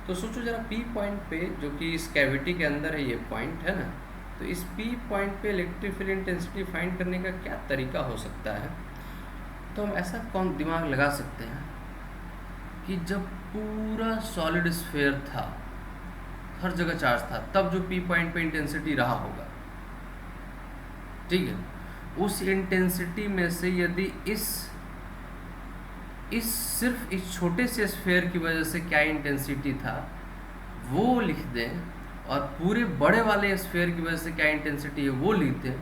Speaker 1: तो सोचो जरा P पॉइंट पे, जो कि इस कैविटी के अंदर है, ये पॉइंट है ना, तो इस P पॉइंट पे इलेक्ट्रिक फील्ड इंटेंसिटी फाइंड करने का क्या तरीका हो सकता है। तो हम ऐसा कौन दिमाग लगा सकते हैं कि जब पूरा सॉलिड स्फीयर था, हर जगह चार्ज था, तब जो P पॉइंट पे इंटेंसिटी रहा होगा, ठीक है, उस इंटेंसिटी में से यदि इस सिर्फ इस छोटे से स्फीयर की वजह से क्या इंटेंसिटी था वो लिख दें, और पूरे बड़े वाले स्फीयर की वजह से क्या इंटेंसिटी है वो लिख दें।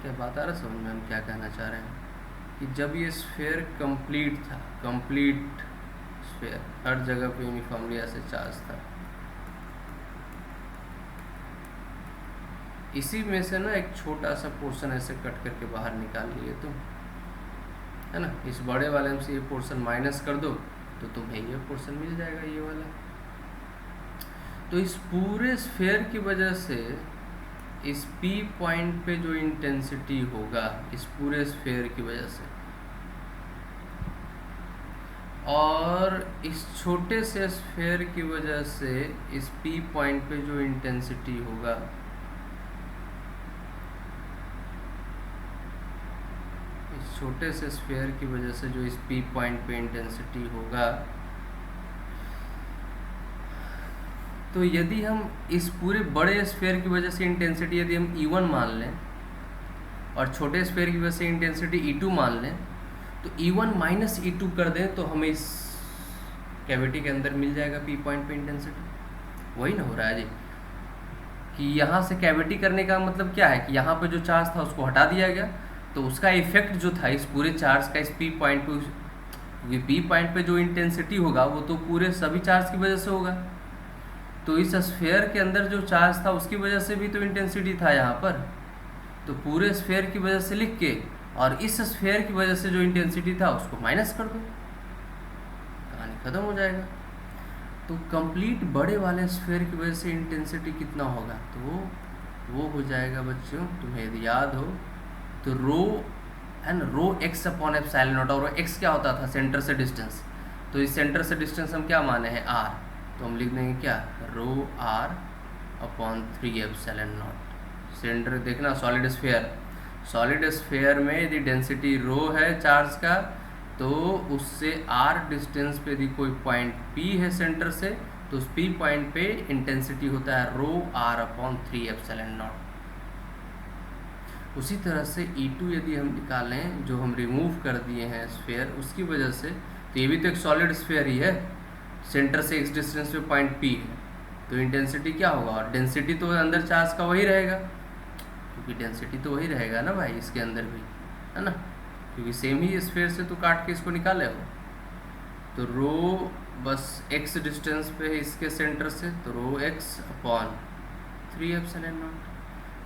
Speaker 1: क्या बात आ रहा समझ में, हम क्या कहना चाह रहे हैं कि जब ये स्फीयर कंप्लीट था, कंप्लीट स्फीयर, हर जगह पे यूनिफॉर्मली ऐसे चार्ज था, इसी में से ना एक छोटा सा पोर्शन ऐसे कट करके बाहर निकाल लिए तुम, है ना। इस बड़े वाले में से ये पोर्शन माइनस कर दो तो तुम्हें ये पोर्शन मिल जाएगा, ये वाला। तो इस पूरे स्फीयर की वजह से इस P पॉइंट पे जो इंटेंसिटी होगा, इस पूरे स्फीयर की वजह से, और इस छोटे से स्फीयर की वजह से इस P पॉइंट पे जो इंटेंसिटी होगा, इस छोटे से स्फीयर की वजह से जो इस P पॉइंट पे इंटेंसिटी होगा, तो यदि हम इस पूरे बड़े स्फीयर की वजह से इंटेंसिटी यदि हम E1 मान लें और छोटे स्फीयर की वजह से इंटेंसिटी E2 मान लें, तो E1 माइनस E2 कर दें तो हमें इस कैविटी के अंदर मिल जाएगा P पॉइंट पे इंटेंसिटी। वही ना हो रहा है जी, कि यहाँ से कैविटी करने का मतलब क्या है कि यहाँ पे जो चार्ज था उसको हटा दिया गया, तो उसका इफेक्ट जो था इस पूरे चार्ज का इस P पॉइंट पे, क्योंकि P पॉइंट पे जो इंटेंसिटी होगा वो तो पूरे सभी चार्ज की वजह से होगा। तो इस स्फीयर के अंदर जो चार्ज था उसकी वजह से भी तो इंटेंसिटी था यहाँ पर, तो पूरे स्फीयर की वजह से लिख के और इस स्फीयर की वजह से जो इंटेंसिटी था उसको माइनस कर दो, कहानी खत्म हो जाएगा। तो कंप्लीट बड़े वाले स्फीयर की वजह से इंटेंसिटी कितना होगा, तो वो हो जाएगा बच्चों, तुम्हें यदि याद हो तो rho and rho X upon epsilon naught, और एक्स क्या होता था, सेंटर से डिस्टेंस। तो इस सेंटर से डिस्टेंस हम क्या माने हैं, r, तो हम लिख देंगे क्या, रो r upon 3 epsilon not. Centre देखना सॉलिड स्फीयर, सॉलिड स्फीयर में यदि डेंसिटी रो है चार्ज का, तो उससे r डिस्टेंस पे यदि कोई पॉइंट P है सेंटर से, तो उस P पॉइंट पे इंटेंसिटी होता है रो r अपॉन 3 एप्सिलॉन नॉट। उसी तरह से E2 यदि हम निकालें, जो हम रिमूव कर दिए हैं स्फीयर, उसकी वजह से, तो ये भी तो एक सॉलिड स्फीयर ही है, सेंटर से x डिस्टेंस पे पॉइंट P है, तो इंटेंसिटी क्या होगा, और डेंसिटी तो अंदर चार्ज का वही रहेगा, क्योंकि डेंसिटी तो वही रहेगा ना भाई इसके अंदर भी, है ना, क्योंकि सेम ही स्फीयर से तो काट के इसको निकाले हो। तो रो बस x डिस्टेंस पे है इसके सेंटर से, तो रो x अपॉन 3 एप्सिलॉन नॉट।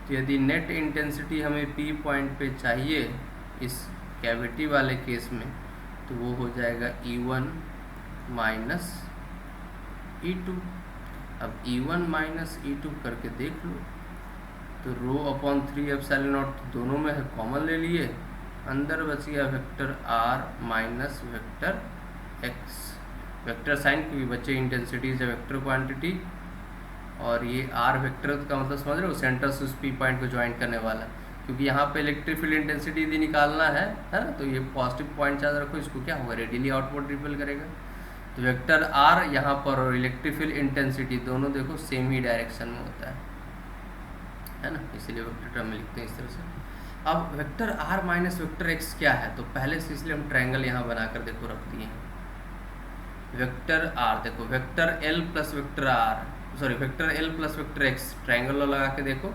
Speaker 1: तो यदि नेट इंटेंसिटी हमें P पॉइंट पे चाहिए इस कैविटी वाले केस में, तो वो हो जाएगा E1 माइनस E2। अब E1 माइनस E2 करके देख लो, तो रो अपॉन 3 एप्सिलॉन नॉट दोनों में है, कॉमन ले लिए, अंदर बच गया vector r minus vector X, vector sign क्योंकि बच्चे intensity is a vector quantity, और ये आर वेक्टर का मतलब समझ रहे हो, सेंटर से उस पी पॉइंट को ज्वाइन करने वाला, क्योंकि यहाँ पे इलेक्ट्रिक फील्ड इंटेंसिटी यदि निकालना है ना, तो ये पॉजिटिव पॉइंट चार्ज रखो, इसको क्या होगा, रेडियली आउटवर्ड रिपेल करेगा। तो वेक्टर आर यहाँ पर और इलेक्ट्रिक फील्ड इंटेंसिटी दोनों देखो सेम ही डायरेक्शन में होता है ना, इसीलिए वेक्टर टर्म में लिखते हैं इस तरह से। अब vector R minus vector X क्या है, तो पहले से इसलिए हम ट्रायंगल यहाँ बनाकर देखो रख दिए हैं। वेक्टर आर देखो, vector L plus vector R, sorry vector L plus vector X, triangle लगा के देखो,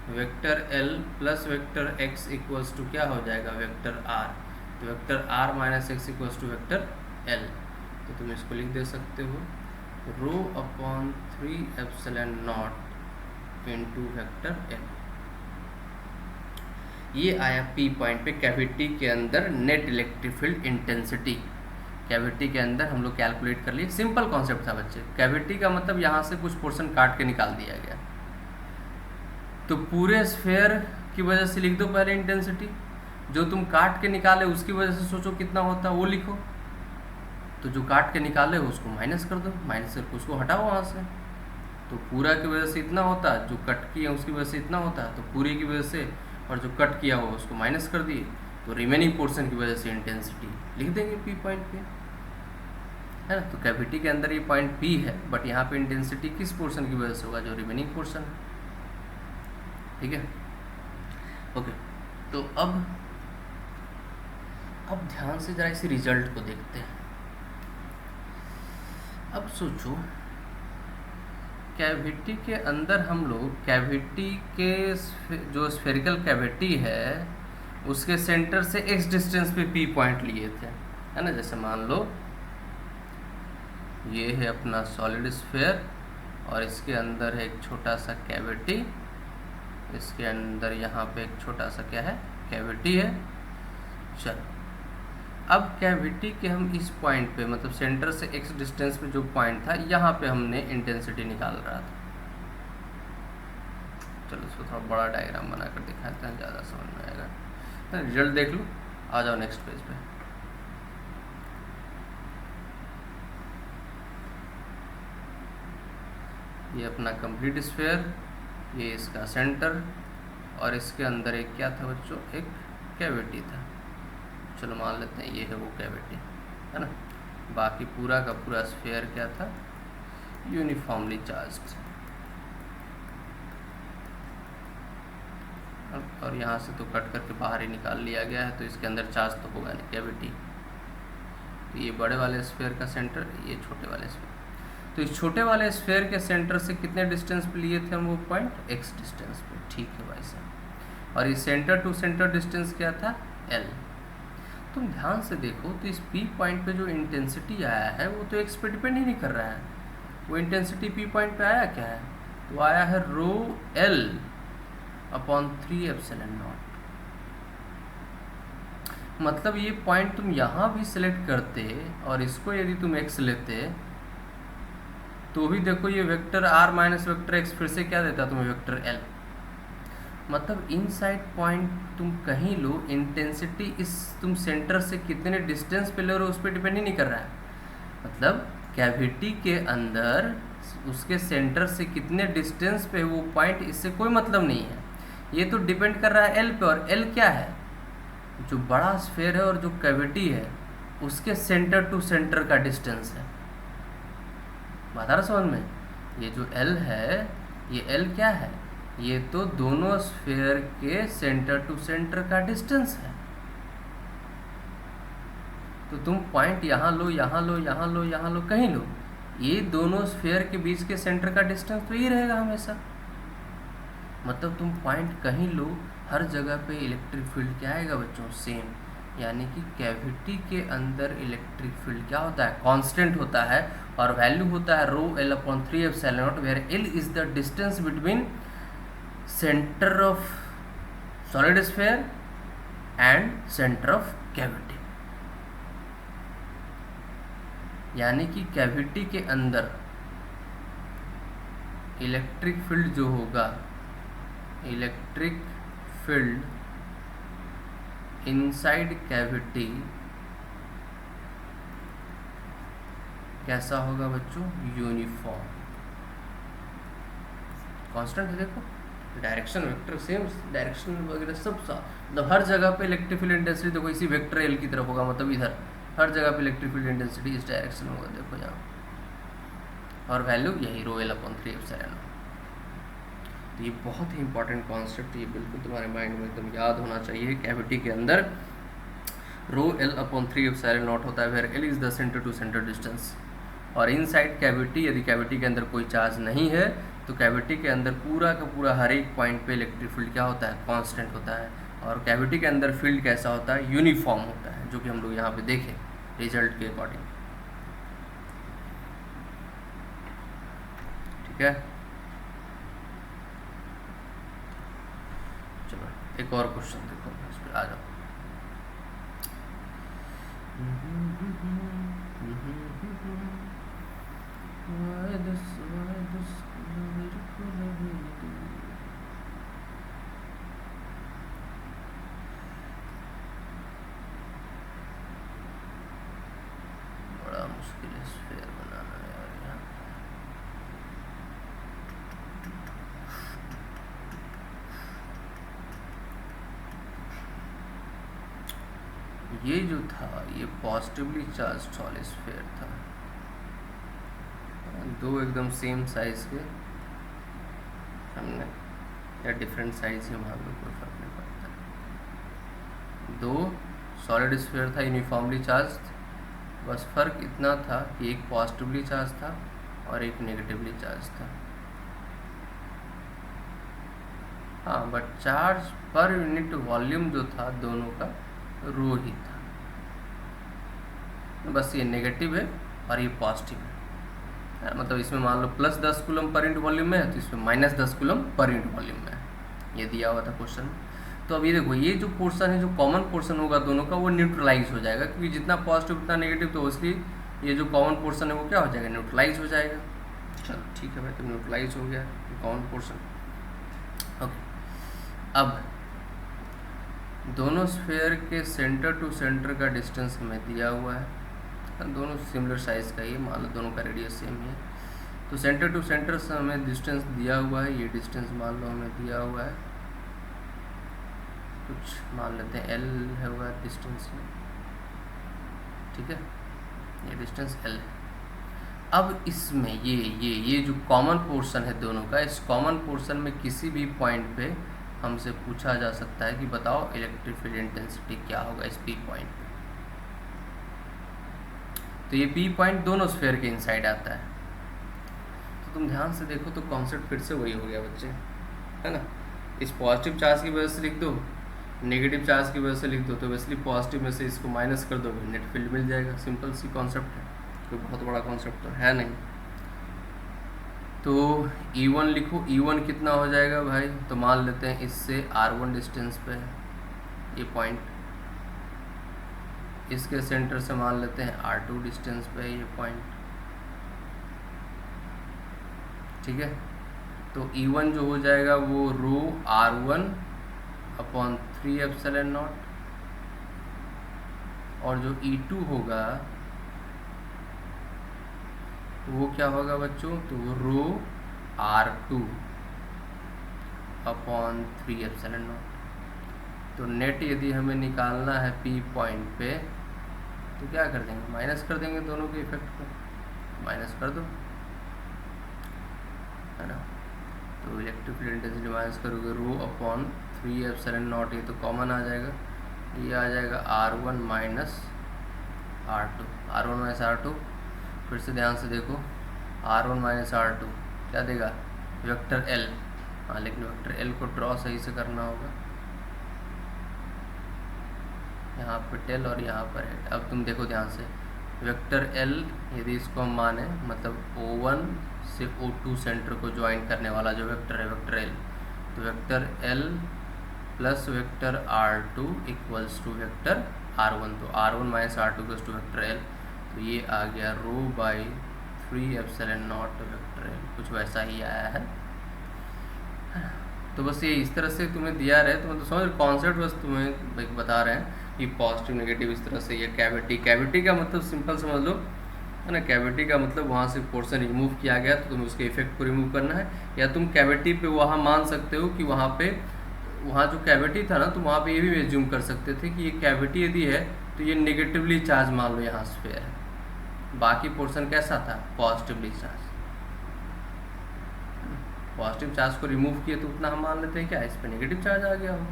Speaker 1: vector L plus vector X equals to क्या हो जाएगा, वेक्टर आर। तो vector R minus X equals to vector L, तो तुम इसको लिख दे सकते हो rho upon 3 epsilon naught into vector L. ये आया पी पॉइंट पे कैविटी के अंदर net electric field intensity. Cavity के अंदर हम लोग कैलकुलेट कर लिए, सिंपल कॉन्सेप्ट था बच्चे। कैविटी का मतलब यहाँ से कुछ पोर्शन काट के निकाल दिया गया, तो पूरे स्फेयर की वजह से लिख दो पहले इंटेंसिटी, जो तुम काट के निकाले उसकी वजह से सोचो कितना होता है वो लिखो, तो जो काट के निकाले उसको माइनस कर दो, माइनस करके उसको हटाओ वहाँ से, तो पूरा की वजह से इतना होता है, जो कट किया उसकी वजह से इतना होता है, तो पूरे की वजह से और जो कट किया हो उसको माइनस कर दिए, तो रिमेनिंग पोर्शन की वजह से इंटेंसिटी लिख देंगे पी पॉइंट पे, है ना। तो कैविटी के अंदर ये पॉइंट पी है, बट यहाँ पे इंटेंसिटी किस पोर्शन की वजह से होगा, जो रिमेनिंग पोर्शन है, ठीक है, ओके। तो अब ध्यान से जरा इसी रिजल्ट को देखते हैं। अब सोचो कैविटी के अंदर हम लोग कैविटी के जो स्फेरिकल कैविटी है उसके सेंटर से एक्स डिस्टेंस पे पी पॉइंट लिए थे, है ना। जैसे मान लो ये है अपना सॉलिड स्फेयर और इसके अंदर है एक छोटा सा कैविटी, इसके अंदर यहाँ पे एक छोटा सा क्या है, कैविटी है। चलो अब कैविटी के हम इस पॉइंट पे मतलब सेंटर से एक्स डिस्टेंस पे जो पॉइंट था यहाँ पे हमने इंटेंसिटी निकाल रहा था। चलो इसको थोड़ा बड़ा डायग्राम बनाकर दिखाते हैं, ज़्यादा समझ में आएगा। रिजल्ट देख लो, आ जाओ नेक्स्ट पेज पे। ये अपना कंप्लीट स्फीयर, ये इसका सेंटर और इसके अंदर एक क्या था बच्चों, एक कैविटी था। चलो मान लेते हैं ये है वो कैविटी, है ना। बाकी पूरा का पूरा स्फीयर क्या था, यूनिफॉर्मली चार्ज्ड। और यहाँ से तो कट करके बाहर ही निकाल लिया गया है, तो इसके अंदर चार्ज तो होगा नहीं कैविटी। तो ये बड़े वाले स्फीयर का सेंटर, ये छोटे वाले स्फीयर। तो इस छोटे वाले स्फीयर के सेंटर से कितने डिस्टेंस पे लिए थे हम वो पॉइंट, एक्स डिस्टेंस पे, ठीक है भाई साहब। और ये सेंटर टू सेंटर डिस्टेंस क्या था, एल। तुम ध्यान से देखो तो इस पी पॉइंट पे जो इंटेंसिटी आया है वो तो एक्स पे डिपेंड ही नहीं कर रहा है। वो इंटेंसिटी पी पॉइंट पे आया क्या है, तो आया है rho L upon 3 epsilon not. मतलब ये पॉइंट तुम यहाँ भी सिलेक्ट करते और इसको यदि तुम एक्स लेते तो भी देखो ये vector R minus vector X फिर से क्या देता तुम्हें, वेक्टर एल। मतलब इनसाइड पॉइंट तुम कहीं लो, इंटेंसिटी इस तुम सेंटर से कितने डिस्टेंस पे ले रहे हो उस पर डिपेंड ही नहीं कर रहा है। मतलब कैविटी के अंदर उसके सेंटर से कितने डिस्टेंस पे वो पॉइंट, इससे कोई मतलब नहीं है। ये तो डिपेंड कर रहा है एल पे, और एल क्या है, जो बड़ा स्फीयर है और जो कैविटी है उसके सेंटर टू सेंटर का डिस्टेंस है। बात आ रहा समझ में। ये जो एल है, ये एल क्या है, ये तो दोनों स्फीयर के सेंटर टू सेंटर का डिस्टेंस है। तो तुम पॉइंट यहाँ लो, यहाँ लो, यहाँ लो, यहाँ लो, कहीं लो, ये दोनों स्फीयर के बीच के सेंटर का डिस्टेंस तो ये रहेगा हमेशा। मतलब तुम पॉइंट कहीं लो, हर जगह पे इलेक्ट्रिक फील्ड क्या आएगा बच्चों, सेम। यानी कि कैविटी के अंदर इलेक्ट्रिक फील्ड क्या होता है, कांस्टेंट होता है, और वैल्यू होता है rho L upon 3 epsilon naught, where L is the distance between centre of solid sphere and centre of cavity. यानी कि कैविटी के अंदर इलेक्ट्रिक फील्ड जो होगा, इलेक्ट्रिक फील्ड इनसाइड कैविटी कैसा होगा बच्चों? यूनिफॉर्म। कांस्टेंट है, देखो डायरेक्शन वेक्टर सेम, डायरेक्शन वगैरह सब मतलब हर जगह पे इलेक्ट्रिक फील्ड इंटेंसिटी देखो इसी वेक्टर एल की तरफ होगा, मतलब इधर हर जगह पे इलेक्ट्रिक फील्ड इंटेंसिटी इस डायरेक्शन में होगा, देखो यहाँ, और वैल्यू यही रो एल अपॉन 3 एप्सिलॉन। तो ये बहुत ही इंपॉर्टेंट कॉन्सेप्ट, ये बिल्कुल तुम्हारे माइंड में एकदम याद होना चाहिए। कैविटी के अंदर rho L upon 3 epsilon naught होता है, where L is the centre to centre distance. और इनसाइड कैविटी, यदि कैविटी के अंदर कोई चार्ज नहीं है तो कैविटी के अंदर पूरा का पूरा हर एक पॉइंट पे इलेक्ट्रिक फील्ड क्या होता है? कांस्टेंट होता है। और कैविटी के अंदर फील्ड कैसा होता है? यूनिफॉर्म होता है, जो कि हम लोग यहाँ पे देखें रिजल्ट के अकॉर्डिंग। ठीक है, चलो एक और क्वेश्चन देखो, इस पर आ जाओ। बड़ा मुश्किल है स्फीयर बनाना यार यहाँ। ये जो था ये पॉजिटिवली चार्ज सॉलिड स्फीयर था, दो एकदम सेम साइज के हमने, या डिफरेंट साइज ही मान लो, कोई फर्क नहीं पड़ता। दो सॉलिड स्फीयर था यूनिफॉर्मली चार्ज, बस फर्क इतना था कि एक पॉजिटिवली चार्ज था और एक नेगेटिवली चार्ज था। हाँ, but charge per unit volume जो था दोनों का रो ही था, बस ये नेगेटिव है और ये पॉजिटिव है। मतलब इसमें मान लो plus 10 coulomb per unit volume में है, तो इसमें minus 10 coulomb per unit volume में है, ये दिया हुआ था क्वेश्चन। तो अब ये देखो, ये जो पोर्शन है, जो कॉमन पोर्शन होगा दोनों का, वो न्यूट्रलाइज हो जाएगा, क्योंकि जितना पॉजिटिव उतना नेगेटिव, तो इसलिए ये जो कॉमन पोर्शन है वो क्या हो जाएगा? न्यूट्रलाइज हो जाएगा। चलो ठीक है भाई, तो न्यूट्रलाइज हो गया कॉमन पोर्शन। ओके, अब दोनों स्फीयर के सेंटर टू सेंटर का डिस्टेंस हमें दिया हुआ है, दोनों सिमिलर साइज का, ये मान लो दोनों का रेडियस सेम है। तो सेंटर टू सेंटर से हमें डिस्टेंस दिया हुआ है, ये डिस्टेंस मान लो हमें दिया हुआ है, कुछ मान लेते हैं एल होगा डिस्टेंस में, ठीक है, ये डिस्टेंस एल है। अब इसमें ये जो कॉमन पोर्शन है दोनों का, इस कॉमन पोर्शन में किसी भी पॉइंट पे हमसे पूछा जा सकता है कि बताओ इलेक्ट्रिक फील्ड इंटेंसिटी क्या होगा इस पी पॉइंट पे। तो ये पी पॉइंट दोनों स्फीयर के इनसाइड आता है। तो तुम ध्यान से देखो तो कॉन्सेप्ट फिर से वही हो गया बच्चे, है ना। इस पॉजिटिव चार्ज की वजह से लिख दो, नेगेटिव चार्ज की वजह से लिख दो, तो वैसे पॉजिटिव में से इसको माइनस कर दो, नेट फील्ड मिल जाएगा। सिंपल सी कॉन्सेप्ट है, कोई बहुत बड़ा कॉन्सेप्ट तो है नहीं। तो E1 लिखो, E1 कितना हो जाएगा भाई? तो मान लेते हैं इससे R1 डिस्टेंस पे है ये पॉइंट, इसके सेंटर से मान लेते हैं R2 डिस्टेंस पे है ये पॉइंट, ठीक है। तो E1 जो हो जाएगा वो रो R1 अपॉन 3 एप्सिलॉन नॉट, और जो E2 होगा वो क्या होगा बच्चों? तो वो रो R2 अपॉन 3 एप्सिलॉन नॉट। तो नेट यदि हमें निकालना है पी पॉइंट पे, तो क्या कर देंगे? माइनस कर देंगे दोनों के इफेक्ट को, माइनस कर दो, है ना। तो इलेक्ट्रिक फील्ड इंटेंसिटी माइनस करोगे रो अपॉन 3 एप्सिलॉन नॉट, ये तो कॉमन आ जाएगा, ये आ जाएगा R1 minus R2, R1 minus R2। फिर से ध्यान से देखो, R1 माइनस R2 क्या देगा? Vector L। हाँ, लेकिन वेक्टर L को ड्रॉ सही से करना होगा, यहाँ पर टेल और यहाँ पर हेड। अब तुम देखो ध्यान से, वेक्टर L यदि इसको हम माने, मतलब O1 से O2 सेंटर को ज्वाइन करने वाला जो वेक्टर है वेक्टर L, तो vector L plus vector R2 equals to vector R1। तो R1 minus R2 equals to vector L, तो ये आ गया rho by 3 epsilon naught vector L, कुछ वैसा ही आया है। तो बस ये इस तरह से तुम्हें दिया रहे, तो मतलब समझ कॉन्सेप्ट बस तुम्हें बता रहे हैं कि पॉजिटिव नेगेटिव इस तरह से। ये कैविटी का मतलब सिंपल समझ लो है ना। कैविटी का मतलब वहाँ से पोर्शन रिमूव किया गया तो तुम्हें उसके इफेक्ट को रिमूव करना है, या तुम कैविटी पे वहाँ मान सकते हो कि वहाँ जो कैविटी था ना, तो वहाँ पे ये भी एज्यूम कर सकते थे कि ये कैविटी यदि है तो ये नेगेटिवली चार्ज मान लो यहाँ स्फीयर है, बाकी पोर्शन कैसा था, पॉजिटिवली चार्ज। पॉजिटिव चार्ज को रिमूव किए तो उतना हम मान लेते हैं क्या, इस पर नेगेटिव चार्ज आ गया हो,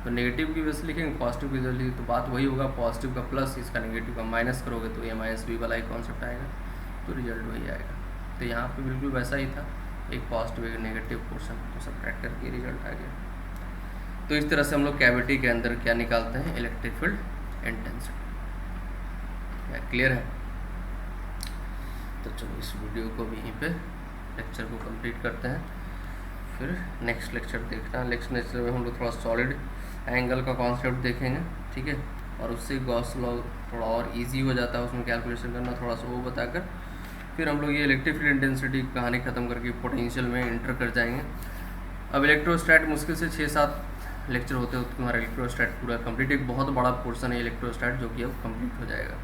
Speaker 1: तो नेगेटिव की वजह से लिखेंगे, पॉजिटिव की वजह से लिखेंगे, तो बात वही होगा, पॉजिटिव का प्लस इसका नेगेटिव का माइनस करोगे तो ये माइनस बी वाला ही कॉन्सेप्ट आएगा, तो रिजल्ट वही आएगा। तो यहाँ पे बिल्कुल वैसा ही था, एक पॉजिटिव एक नेगेटिव पोर्शन को सब्ट्रैक्ट करके रिजल्ट आ गया। तो इस तरह से हम लोग कैविटी के अंदर क्या निकालते हैं, इलेक्ट्रिक फील्ड इंटेंसिटी। क्लियर है? तो चलो इस वीडियो को भी यहीं पे लेक्चर को कंप्लीट करते हैं, फिर नेक्स्ट लेक्चर देखना। नेक्स्ट लेक्चर में हम लोग थोड़ा सॉलिड एंगल का कॉन्सेप्ट देखेंगे, ठीक है, और उससे गॉस लॉ थोड़ा और इजी हो जाता है उसमें कैलकुलेशन करना, थोड़ा सा वो बताकर फिर हम लोग ये इलेक्ट्रिक फील्ड इंटेंसिटी की कहानी ख़त्म करके पोटेंशियल में इंटर कर जाएंगे। अब इलेक्ट्रोस्टैट मुश्किल से 6-7 लेक्चर होते हो तुम्हारा इलेक्ट्रोस्टैट पूरा कंप्लीट, एक बहुत बड़ा पोर्शन है इलेक्ट्रोस्टैट जो कि अब कंप्लीट हो जाएगा।